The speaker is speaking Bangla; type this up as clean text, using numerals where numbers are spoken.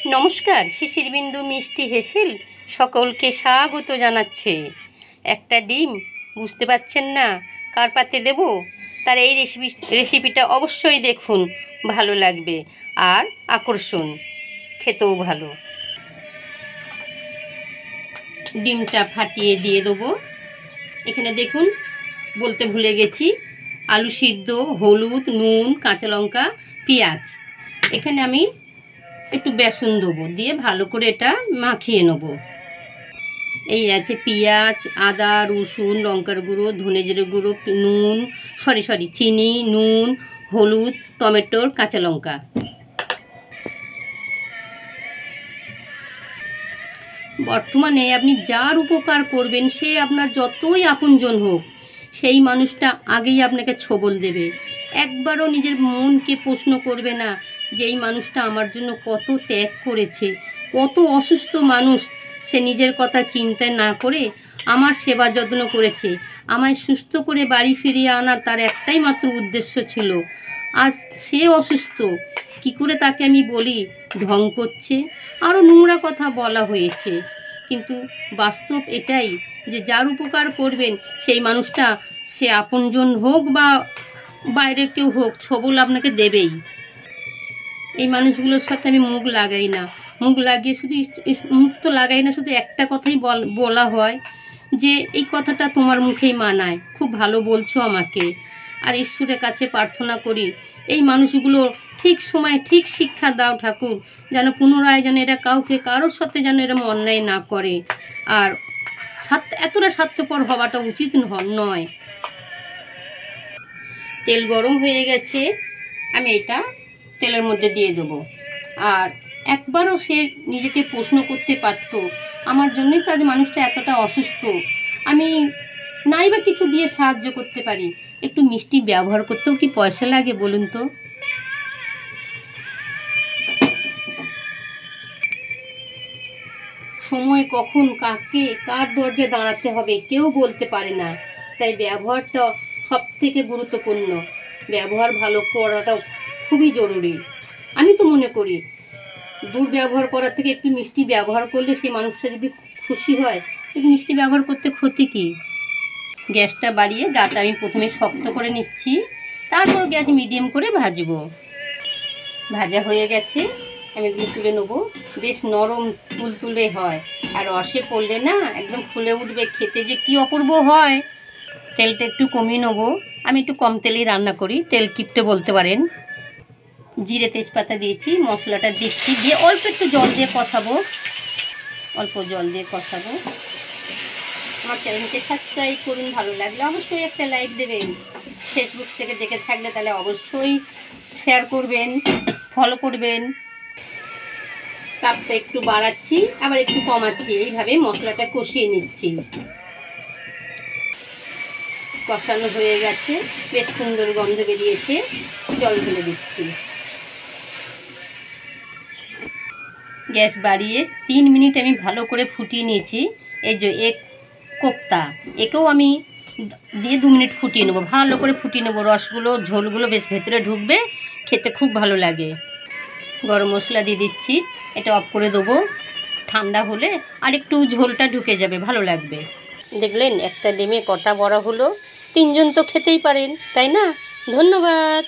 নমস্কার, শিশির বিন্দু মিষ্টি হেসেল সকলকে স্বাগত জানাচ্ছে। একটা ডিম বুঝতে পারছেন না কার পাতে দেব, তার এই রেসিপিটা অবশ্যই দেখুন, ভালো লাগবে আর আকর্ষণ, খেতেও ভালো। ডিমটা ফাটিয়ে দিয়ে দেবো। এখানে দেখুন, বলতে ভুলে গেছি, আলু সিদ্ধ, হলুদ, নুন, কাঁচা লঙ্কা, পেঁয়াজ। এখানে আমি একটু বেসন দেবো, দিয়ে ভালো করে এটা মাখিয়ে নেব। এই আছে পেঁয়াজ, আদা, রসুন, লঙ্কার গুঁড়ো, ধনে জিরে গুঁড়ো, নুন, চিনি, নুন, হলুদ, টমেটোর, কাঁচা লঙ্কা। বর্তমানে আপনি যার উপকার করবেন, সে আপনার যতই আপনজন হোক, সেই মানুষটা আগেই আপনাকে ছোবল দেবে। একবারও নিজের মনকে প্রশ্ন করবে না যে এই মানুষটা আমার জন্য কত ত্যাগ করেছে, কত অসুস্থ মানুষ, সে নিজের কথা চিন্তা না করে আমার সেবা যত্ন করেছে, আমায় সুস্থ করে বাড়ি ফিরিয়ে আনার তার একটাই মাত্র উদ্দেশ্য ছিল। আজ সে অসুস্থ, কি করে তাকে আমি বলি ঢং করছে, আরও নোংরা কথা বলা হয়েছে। কিন্তু বাস্তব এটাই যে যার উপকার করবেন সেই মানুষটা, সে আপনজন হোক বা বাইরের কেউ হোক, ছোবল আপনাকে দেবেই। এই মানুষগুলোর সাথে আমি মুখ লাগাই না, মুখ লাগিয়ে মুখ তো লাগাই না, শুধু একটা কথাই বলা হয় যে এই কথাটা তোমার মুখেই মানায়, খুব ভালো বলছো আমাকে। আর ঈশ্বরের কাছে প্রার্থনা করি এই মানুষগুলো ঠিক সময়ে ঠিক শিক্ষা দাও ঠাকুর, যেন পুনরায় যেন এরা কারোর সাথে যেন এরকম অন্যায় না করে। আর এতটা স্বার্থপর হওয়াটা উচিত নয়। তেল গরম হয়ে গেছে, আমি এটা তেলের মধ্যে দিয়ে দেবো। আর একবারও সে নিজেকে প্রশ্ন করতে পারতো, আমার জন্যই তো আজ মানুষটা এতটা অসুস্থ, আমি নাই বা কিছু দিয়ে সাহায্য করতে পারি। একটু মিষ্টি ব্যবহার করতেও কি পয়সা লাগে বলুন তো? সময় কখন কার দরজায় দাঁড়াতে হবে কেউ বলতে পারে না, তাই ব্যবহারটা সব থেকে গুরুত্বপূর্ণ। ব্যবহার ভালো করাটা খুবই জরুরি। আমি তো মনে করি দুর্ব্যবহার করার থেকে একটু মিষ্টি ব্যবহার করলে সেই মানুষটা যদি খুশি হয়, একটু মিষ্টি ব্যবহার করতে ক্ষতি কি? গ্যাসটা বাড়িয়ে ডাটা আমি প্রথমে শক্ত করে নিচ্ছি, তারপর গ্যাস মিডিয়াম করে ভাজবো। ভাজা হয়ে গেছে, আমি এগুলো তুলে নেবো। বেশ নরম তুলতুলে হয়, আর রসে পড়লে না একদম ফুলে উঠবে, খেতে যে কি অপূর্ব হয়। তেলটা একটু কমিয়ে নেবো, আমি একটু কম তেলেই রান্না করি, তেল কিপটে বলতে পারেন। জিরে তেজপাতা দিয়েছি, মশলাটা দিচ্ছি, দিয়ে অল্প একটু জল দিয়ে কষাবো, অল্প জল দিয়ে কষাবো। আমার চ্যানেলকে সাবস্ক্রাইব করুন, ভালো লাগলে অবশ্যই একটা লাইক দেবেন। ফেসবুক থেকে দেখে থাকলে তাহলে অবশ্যই শেয়ার করবেন, ফলো করবেন। তাপটা একটু বাড়াচ্ছি, আবার একটু কমাচ্ছি, এইভাবে মশলাটা কষিয়ে নিচ্ছি। কষানো হয়ে গেছে, বেশ সুন্দর গন্ধ বেরিয়েছে, জল ঢেলে দিচ্ছি। গ্যাস বাড়িয়ে 3 মিনিট আমি ভালো করে ফুটিয়ে নিয়েছি। এই যে কোপ্তা, একেও আমি দিয়ে 2 মিনিট ফুটিয়ে নেবো, ভালো করে ফুটিয়ে নেবো। রসগুলো ঝোলগুলো বেশ ভেতরে ঢুকবে, খেতে খুব ভালো লাগে। গরম মশলা দিয়ে দিচ্ছি, এটা অফ করে দেবো। ঠান্ডা হলে আর একটু ঝোলটা ঢুকে যাবে, ভালো লাগবে। দেখলেন একটা ডিমে কটা বড়া হলো, 3 জন তো খেতেই পারেন, তাই না? ধন্যবাদ।